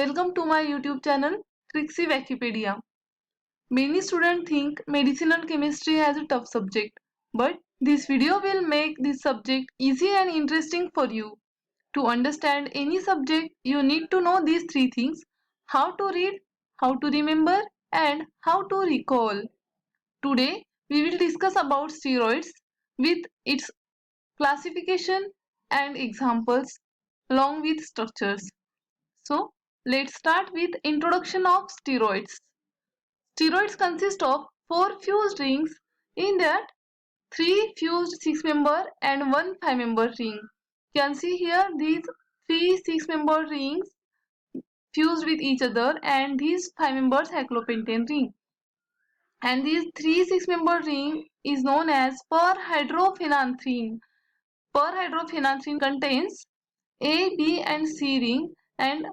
Welcome to my YouTube channel Trixie Wikipedia. Many students think medicine and chemistry as a tough subject, but this video will make this subject easy and interesting for you. To understand any subject, you need to know these three things: how to read, how to remember, and how to recall. Today, we will discuss about steroids with its classification and examples along with structures. So, let's start with introduction of steroids. Steroids consist of 4 fused rings, in that 3 fused 6-member and 1 5-member ring. You can see here these 3 6-member rings fused with each other and these 5-member cyclopentane ring. And these 3 6-member ring is known as perhydrophenanthrene. Perhydrophenanthrene contains A, B and C ring, and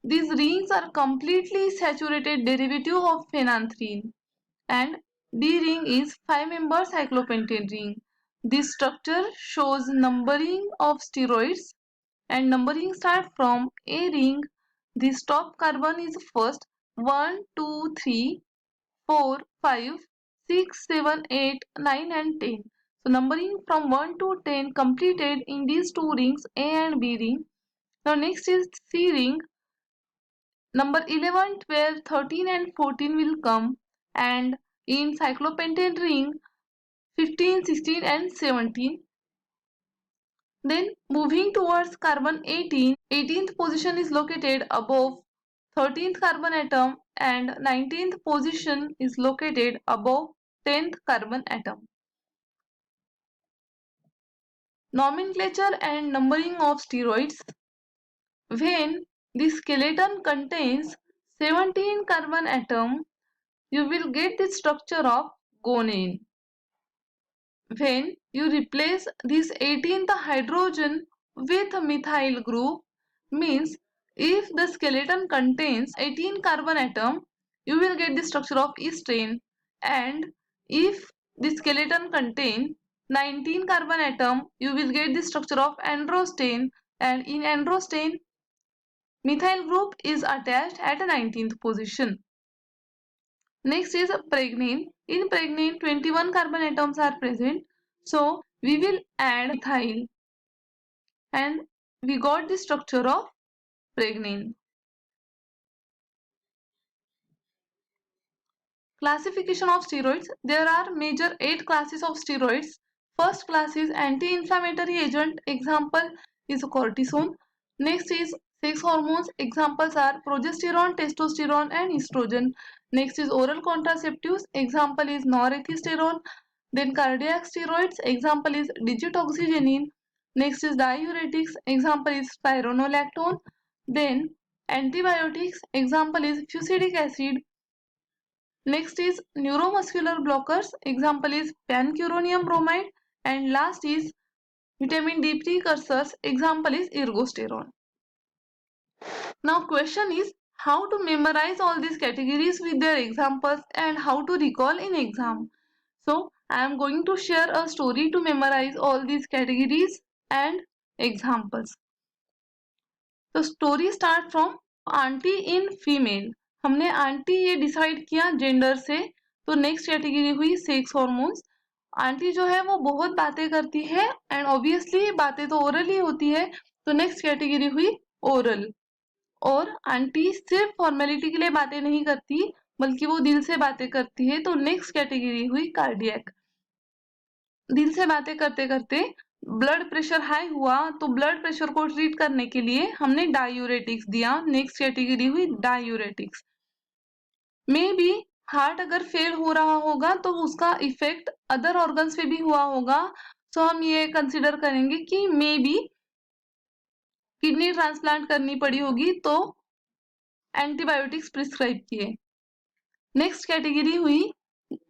these rings are completely saturated derivative of phenanthrene, and D ring is 5-member cyclopentane ring. This structure shows numbering of steroids, and numbering starts from A ring. This top carbon is first 1, 2, 3, 4, 5, 6, 7, 8, 9 and 10. So numbering from 1 to 10 completed in these two rings, A and B ring. Now next is C ring. Number 11, 12, 13 and 14 will come, and in cyclopentane ring 15, 16 and 17. Then moving towards carbon 18, 18th position is located above 13th carbon atom and 19th position is located above 10th carbon atom. Nomenclature and numbering of steroids. When the skeleton contains 17 carbon atom, you will get the structure of guanine. When you replace this 18th hydrogen with a methyl group, means if the skeleton contains 18 carbon atom, you will get the structure of estane, and if the skeleton contains 19 carbon atom, you will get the structure of androstane, and in androstane methyl group is attached at a 19th position. Next is pregnane. In pregnane 21 carbon atoms are present, so we will add methyl and we got the structure of pregnane. Classification of steroids. There are major 8 classes of steroids. First class is anti-inflammatory agent. Example is cortisone. Next is sex hormones. Examples are progesterone, testosterone and estrogen. Next is oral contraceptives. Example is norethisterone. Then cardiac steroids. Example is digitoxygenine. Next is diuretics. Example is spironolactone. Then antibiotics. Example is fusidic acid. Next is neuromuscular blockers. Example is pancuronium bromide. And last is vitamin D precursors. Example is ergosterone. Now question is how to memorize all these categories with their examples and how to recall in exam. So I am going to share a story to memorize all these categories and examples. The story start from aunty in female. हमने aunty ये decide किया gender से, तो next category हुई sex hormones. Aunty जो है वो बहुत बातें करती है एंड ऑब्वियसली बातें तो ओरल ही होती है, तो नेक्स्ट कैटेगरी हुई ओरल. और आंटी सिर्फ फॉर्मेलिटी के लिए बातें नहीं करती बल्कि वो दिल से बातें करती है, तो नेक्स्ट कैटेगरी हुई कार्डियक. दिल से बातें करते करते ब्लड प्रेशर हाई हुआ, तो ब्लड प्रेशर को ट्रीट करने के लिए हमने डायूरेटिक्स दिया. नेक्स्ट कैटेगरी हुई डायूरेटिक्स. मे बी हार्ट अगर फेल हो रहा होगा तो उसका इफेक्ट अदर ऑर्गन्स पे भी हुआ होगा, तो हम ये कंसिडर करेंगे कि मे बी किडनी ट्रांसप्लांट करनी पड़ी होगी, तो एंटीबायोटिक्स प्रिस्क्राइब किए. नेक्स्ट कैटेगरी हुई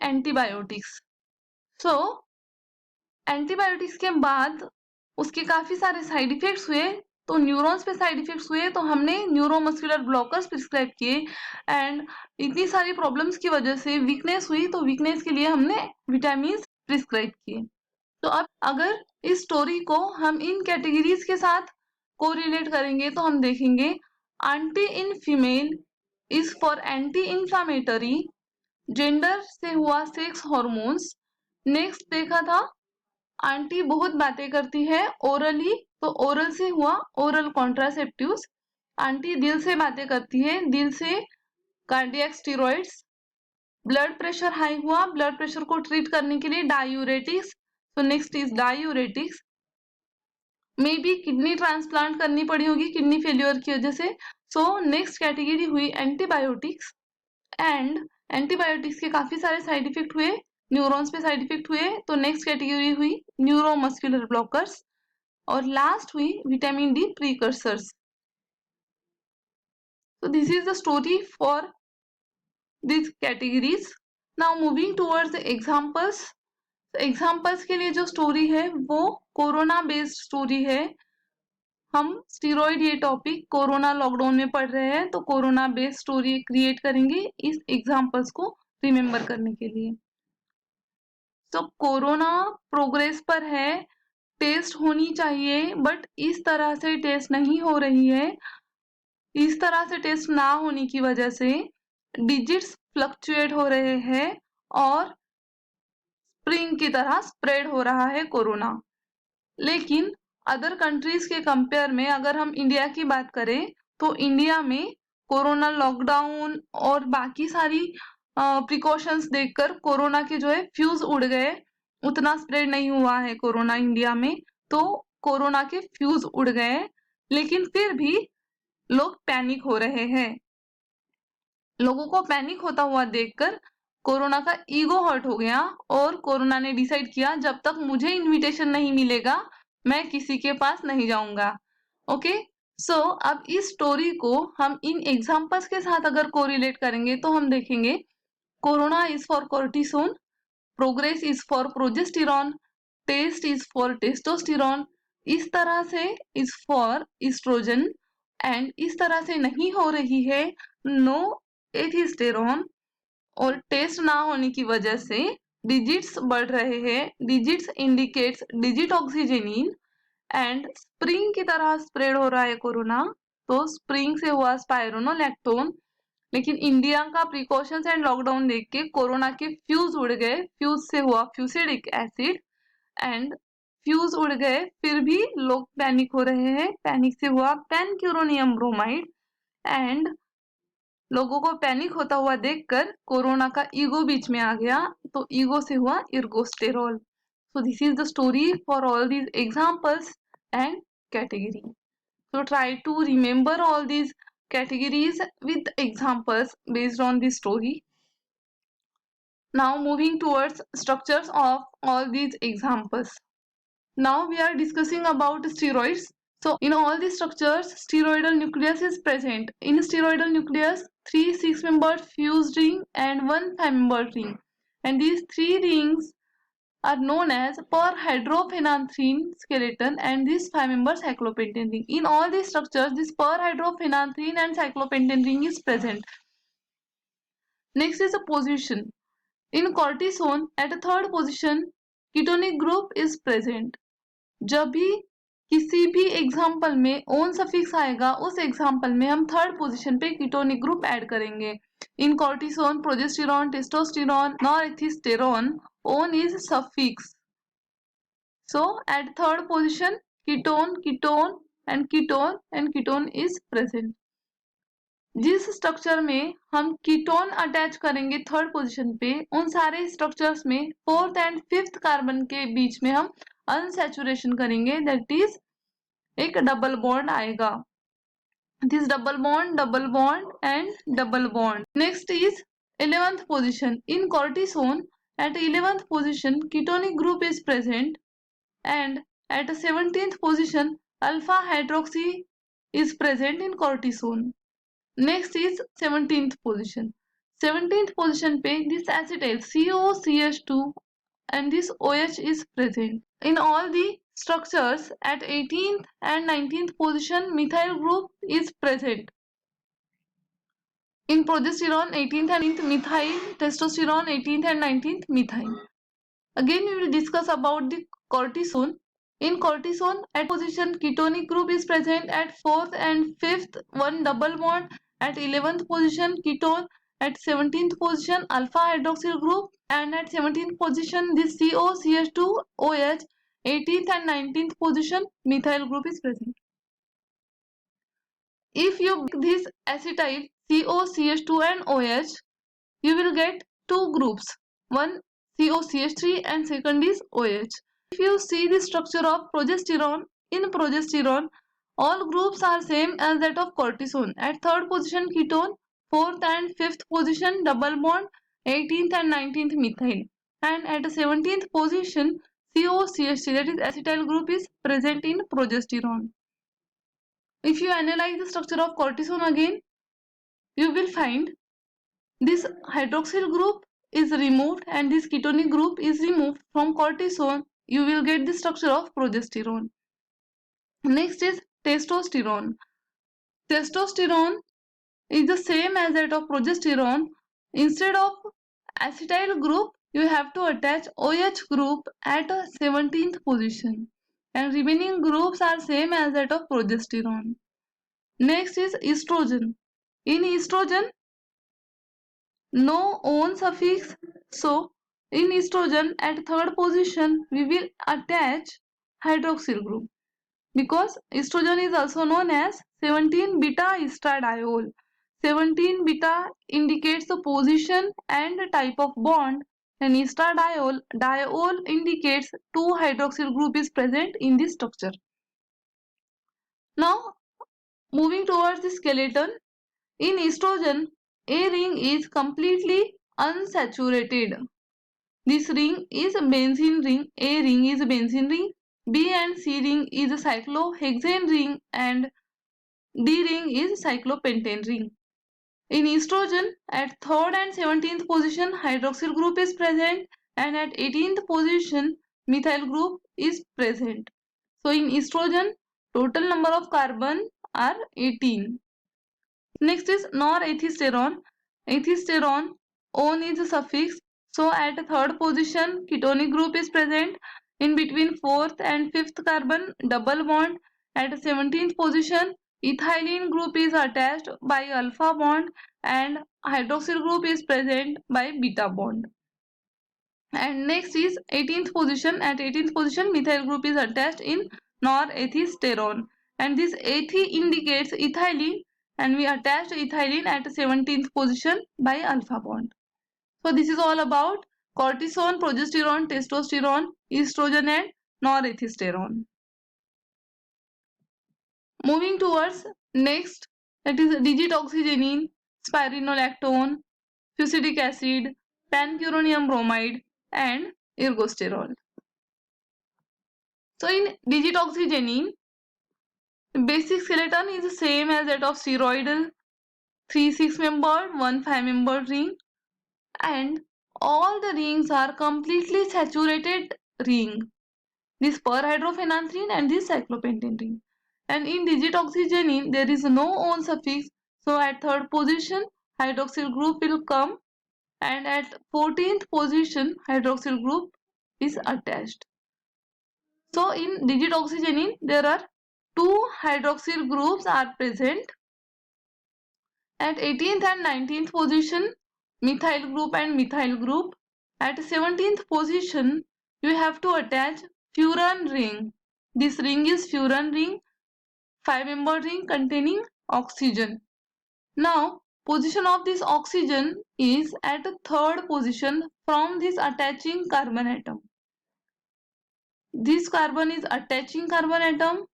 एंटीबायोटिक्स. सो एंटीबायोटिक्स के बाद उसके काफी सारे साइड इफेक्ट्स हुए, तो न्यूरॉन्स पे साइड इफेक्ट्स हुए, तो हमने न्यूरोमस्कुलर ब्लॉकर्स प्रिस्क्राइब किए. एंड इतनी सारी प्रॉब्लम्स की वजह से वीकनेस हुई, तो वीकनेस के लिए हमने विटामिन प्रिस्क्राइब किए. तो अब अगर इस स्टोरी को हम इन कैटेगरीज के साथ कोरिलेट करेंगे तो हम देखेंगे anti in female is for anti inflammatory, gender से हुआ सेक्स हॉर्मोन्स। नेक्स्ट देखा था आंटी बहुत बातें करती है ओरली, तो ओरल से हुआ ओरल कॉन्ट्रासेप्टिव्स। आंटी दिल से बातें करती है, दिल से cardiac steroids. Blood pressure high हुआ, ब्लड प्रेशर को ट्रीट करने के लिए डायूरेटिक्स। तो next is diuretics. May be kidney transplant करनी पड़ी होगी किडनी फेल्योर की वजह से। सो नेक्स्ट कैटेगरी हुई एंटीबायोटिक्स। एंड एंटीबायोटिक्स के काफी सारे साइड इफेक्ट हुए, न्यूरॉन्स पे साइड इफेक्ट हुए, तो नेक्स्ट कैटेगरी हुई न्यूरोमस्कुलर ब्लॉकर्स। और लास्ट हुई vitamin D precursors. So this is the story for these categories. Now moving towards the examples. Examples के लिए जो स्टोरी है वो कोरोना बेस्ड स्टोरी है। हम स्टीरॉइड ये टॉपिक कोरोना लॉकडाउन में पढ़ रहे हैं, तो कोरोना बेस्ड स्टोरी क्रिएट करेंगे इस एग्जाम्पल्स को रिमेम्बर करने के लिए। तो कोरोना प्रोग्रेस पर है, टेस्ट होनी चाहिए, बट इस तरह से टेस्ट नहीं हो रही है। इस तरह से टेस्ट ना होने की वजह से डिजिट्स फ्लक्चुएट हो रहे हैं और स्प्रिंग की तरह स्प्रेड हो रहा है कोरोना। लेकिन अदर कंट्रीज के कंपेयर में अगर हम इंडिया की बात करें तो इंडिया में कोरोना लॉकडाउन और बाकी सारी प्रिकॉशंस देखकर कोरोना के जो है फ्यूज उड़ गए, उतना स्प्रेड नहीं हुआ है कोरोना इंडिया में, तो कोरोना के फ्यूज उड़ गए। लेकिन फिर भी लोग पैनिक हो रहे हैं। लोगों को पैनिक होता हुआ देखकर कोरोना का ईगो हर्ट हो गया और कोरोना ने डिसाइड किया जब तक मुझे इनविटेशन नहीं मिलेगा मैं किसी के पास नहीं जाऊंगा। ओके, सो अब इस स्टोरी को हम इन एग्जांपल्स के साथ अगर कोरिलेट करेंगे तो हम देखेंगे corona is for cortisone, progress is for progesterone, test is for testosterone, इस तरह से इज फॉर इस्ट्रोजन, एंड इस तरह से नहीं हो रही है नो एथिस्टेरोन। और टेस्ट ना होने की वजह से डिजिट्स बढ़ रहे हैं, digits indicates digitoxigenin, and spring की तरह स्प्रेड हो रहा है कोरोना, तो स्प्रिंग से हुआ स्पाइरोनोलैक्टोन। लेकिन इंडिया का प्रिकॉशंस एंड लॉकडाउन देख के कोरोना के फ्यूज उड़ गए, फ्यूज से हुआ फ्यूसिडिक एसिड, एंड फ्यूज उड़ गए फिर भी लोग पैनिक हो रहे हैं, पैनिक से हुआ पेनक्यूरोनियम ब्रोमाइड, एंड लोगों को पैनिक होता हुआ देखकर कोरोना का ईगो बीच में आ गया, तो ईगो से हुआ ergosterol. So this is the story for all these examples and category. So try to remember all these categories with examples based on this story. Now moving towards structures of all these examples. Now we are discussing about steroids. So in all these structures, steroidal nucleus is present. In steroidal nucleus, 3 6-membered fused ring and 1 5-membered ring. And these 3 rings are known as perhydrophenanthrene skeleton and this 5-membered cyclopentane ring. In all these structures, this perhydrophenanthrene and cyclopentane ring is present. Next is the position. In cortisone, at a third position, ketonic group is present. जब भी किसी भी example में own suffix आएगा उस example में हम third position पे कीटोनिक ग्रुप ऐड करेंगे। In cortisone, progesterone, testosterone, norethisterone, one is suffix. So at third position ketone, ketone and ketone and ketone is present. जिस स्ट्रक्चर में हम कीटोन अटैच करेंगे थर्ड पोजीशन पे, उन सारे स्ट्रक्चर्स में फोर्थ एंड फिफ्थ कार्बन के बीच में हम अनसैचुरेशन करेंगे, दैट इज एक डबल बॉन्ड आएगा। This double bond and double bond. Next is 11th position. In cortisone, at 11th position, ketonic group is present, and at 17th position, alpha hydroxy is present in cortisone. Next is 17th position. 17th position पे this acetyl COCH2 and this OH is present. In all the structures at 18th and 19th position methyl group is present. In progesterone 18th and 19th methyl, testosterone 18th and 19th methyl. Again we will discuss about the cortisone. In cortisone, at position ketonic group is present at 4th and 5th, one double bond. At 11th position ketone, at 17th position alpha hydroxyl group, and at 17th position this COCH2OH. 18th and 19th position methyl group is present. If you break this acetyl COCH2 and OH, you will get two groups, one COCH3 and second is OH. If you see the structure of progesterone, in progesterone, all groups are same as that of cortisone. At third position ketone, fourth and fifth position double bond, 18th and 19th methyl, and at 17th position COCH3, that is acetyl group, is present in progesterone. If you analyze the structure of cortisone again, you will find this hydroxyl group is removed and this ketonic group is removed from cortisone. You will get the structure of progesterone. Next is testosterone. Testosterone is the same as that of progesterone. Instead of acetyl group, you have to attach OH group at a 17th position, and remaining groups are same as that of progesterone. Next is estrogen. In estrogen, no on suffix, so in estrogen at third position we will attach hydroxyl group, because estrogen is also known as 17 beta estradiol. 17 beta indicates the position and type of bond, and estradiol diol indicates 2 hydroxyl group is present in this structure. Now moving towards the skeleton, in estrogen A ring is completely unsaturated. This ring is a benzene ring. A ring is a benzene ring. B and C ring is a cyclohexane ring, and D ring is cyclopentane ring. In estrogen, at 3rd and 17th position hydroxyl group is present, and at 18th position methyl group is present. So in estrogen, total number of carbon are 18. Next is norethisterone. Ethisterone, on is a suffix, so at third position ketonic group is present. In between 4th and 5th carbon double bond. At 17th position ethylene group is attached by alpha bond, and hydroxyl group is present by beta bond. And next is 18th position. At 18th position methyl group is attached in norethisterone, and this ethi indicates ethylene, and we attached ethylene at 17th position by alpha bond. So this is all about cortisone, progesterone, testosterone, estrogen and norethisterone. Moving towards next, that is digitoxygenine, spironolactone, fusidic acid, pancuronium bromide and ergosterol. So in digitoxygenine, basic skeleton is the same as that of steroidal, 3 6-membered, 1 5-membered ring, and all the rings are completely saturated ring. This perhydrophenanthrene and this cyclopentane ring. And in digitoxygenine there is no on suffix, so at third position hydroxyl group will come, and at 14th position hydroxyl group is attached. So in digitoxygenine there are two hydroxyl groups are present. At 18th and 19th position methyl group and methyl group. At 17th position you have to attach furan ring. This ring is furan ring, 5-membered ring containing oxygen. Now position of this oxygen is at the third position from this attaching carbon atom. This carbon is attaching carbon atom,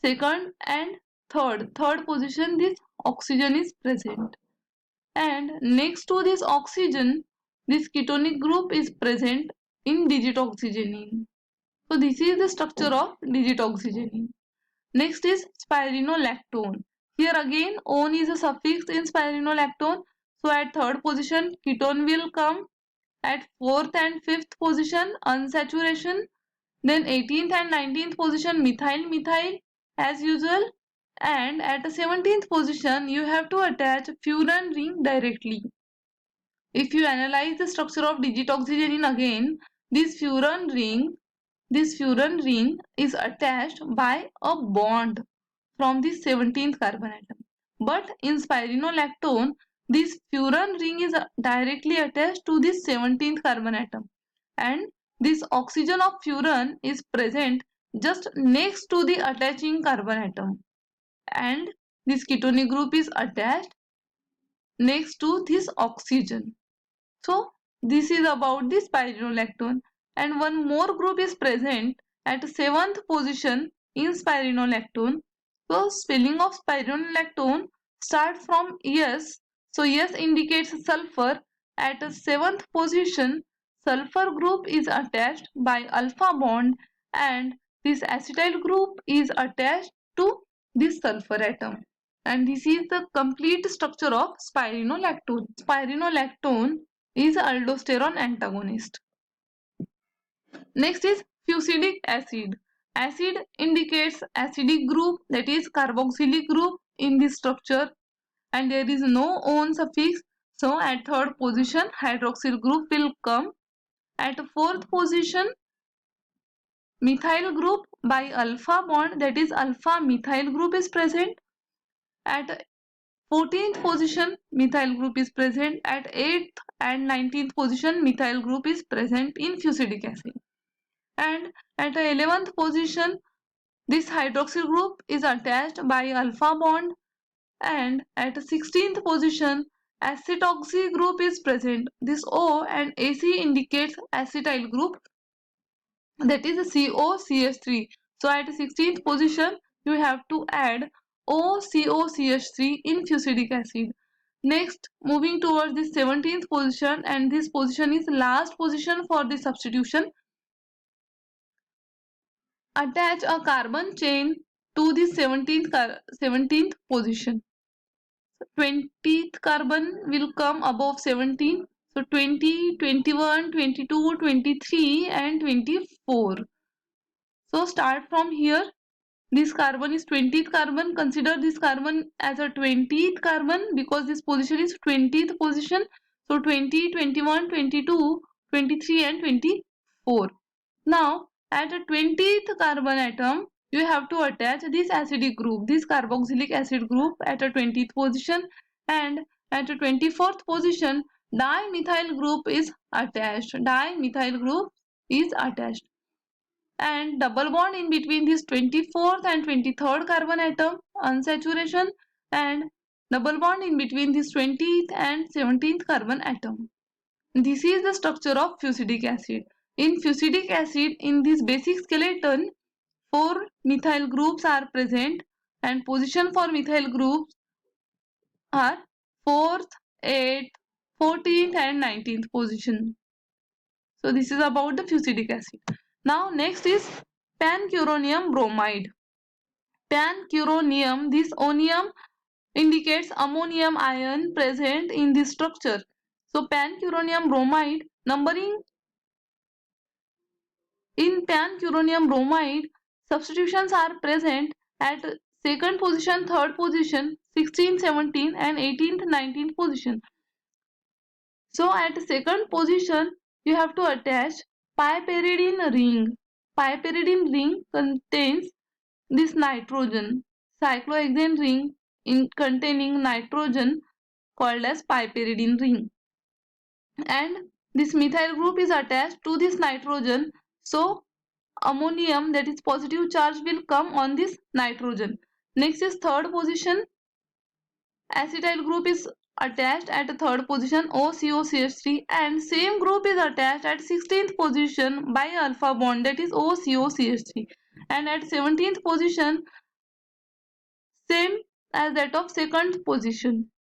second and third position this oxygen is present, and next to this oxygen this ketonic group is present in digitoxygenine. So this is the structure of digitoxygenine. Next is spironolactone. Here again on is a suffix in spironolactone, so at third position ketone will come, at 4th and 5th position unsaturation, then 18th and 19th position methyl as usual, and at the 17th position you have to attach furan ring directly. If you analyze the structure of digitoxygenine again, this furan ring, this furan ring is attached by a bond from the 17th carbon atom. But in spironolactone, this furan ring is directly attached to the 17th carbon atom, and this oxygen of furan is present just next to the attaching carbon atom, and this ketonic group is attached next to this oxygen. So this is about the spironolactone, and one more group is present at 7th position in spironolactone. So spelling of spironolactone start from S. So S indicates sulfur. At 7th position, sulfur group is attached by alpha bond, and this acetyl group is attached to this sulfur atom. And this is the complete structure of spironolactone. Spironolactone is aldosterone antagonist. Next is fusidic acid. Acid indicates acidic group, that is carboxylic group in this structure, and there is no on suffix. So at 3rd position hydroxyl group will come. At 4th position methyl group by alpha bond, that is alpha methyl group is present. At 14th position methyl group is present. At 8th and 19th position methyl group is present in fusidic acid. And at the 11th position this hydroxyl group is attached by alpha bond, and at 16th position acetoxy group is present. This O and AC indicates acetyl group, that is COCH3. So at 16th position you have to add OCOCH3 in fusidic acid. Next, moving towards the 17th position, and this position is last position for the substitution. Attach a carbon chain to the 17th position. 20th carbon will come above 17. So 20, 21, 22, 23 and 24. So start from here. This carbon is 20th carbon. Consider this carbon as a 20th carbon because this position is 20th position. So 20, 21, 22, 23 and 24. Now at a 20th carbon atom you have to attach this acidic group, this carboxylic acid group at a 20th position, and at a 24th position dimethyl group is attached. Dimethyl group is attached. And double bond in between this 24th and 23rd carbon atom, unsaturation, and double bond in between this 20th and 17th carbon atom. This is the structure of fusidic acid. In fusidic acid, in this basic skeleton, 4 methyl groups are present, and position for methyl groups are 4th, 8th, 14th and 19th position. So this is about the fusidic acid. Now next is pancuronium bromide. Pancuronium, this onium indicates ammonium ion present in this structure. So pancuronium bromide, numbering in pancuronium bromide, substitutions are present at 2nd position, 3rd position, 16th, 17th and 18th, 19th position. So at 2nd position you have to attach piperidine ring. Piperidine ring contains this nitrogen. Cyclohexane ring containing nitrogen called as piperidine ring. And this methyl group is attached to this nitrogen. So ammonium, that is positive charge, will come on this nitrogen. Next is 3rd position. Acetyl group is attached at 3rd position, OCOCH3, and same group is attached at 16th position by alpha bond, that is OCOCH3, and at 17th position same as that of 2nd position.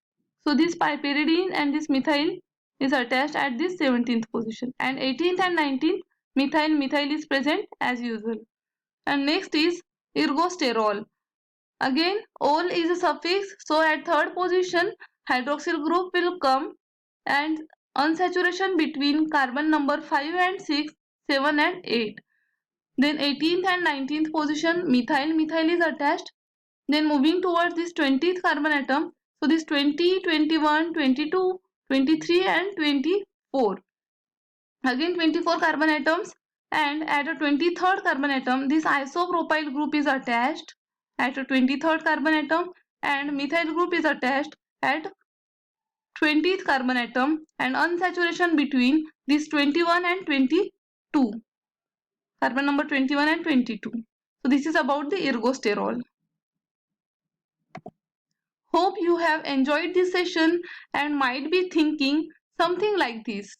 So this piperidine and this methyl is attached at this 17th position, and 18th and 19th methyl is present as usual. And next is ergosterol. Again ol is a suffix, so at 3rd position hydroxyl group will come, and unsaturation between carbon number 5 and 6, 7 and 8. Then 18th and 19th position methyl is attached. Then moving towards this 20th carbon atom, so this 20, 21, 22, 23 and 24. Again 24 carbon atoms and at a 23rd carbon atom this isopropyl group is attached at a 23rd carbon atom, and methyl group is attached at 20th carbon atom, and unsaturation between this 21 and 22, carbon number 21 and 22. So this is about the ergosterol. Hope you have enjoyed this session and might be thinking something like this.